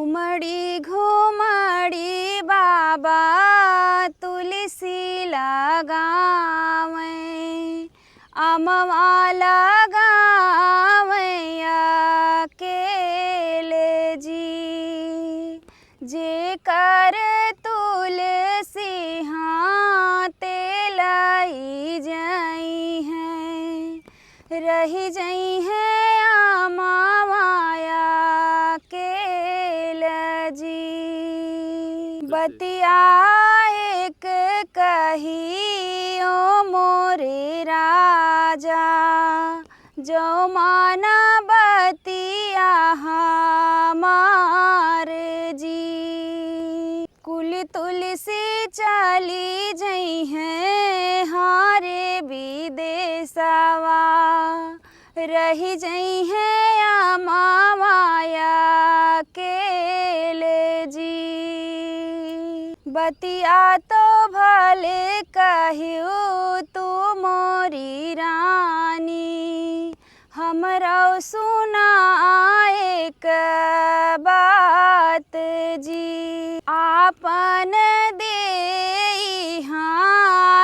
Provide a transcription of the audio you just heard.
घुमड़ी घुमड़ी बाबा तुलसी लगावे, अमवा लगावे अकेले जी। जेकर तुलसी हाथे लाई जाई है, रही जाई है अमवाया अकेले जी। बतिया एक कही ओ मोरे राजा, जो माना बतिया हमार जी। कुल तुलसी चली जई है हारे विदेशवा, रही जई है अमवाया अकेले जी। बतिया तो भले कहियो तू मोरी रानी, हमरो सुना एक बात जी। आपन देई हाँ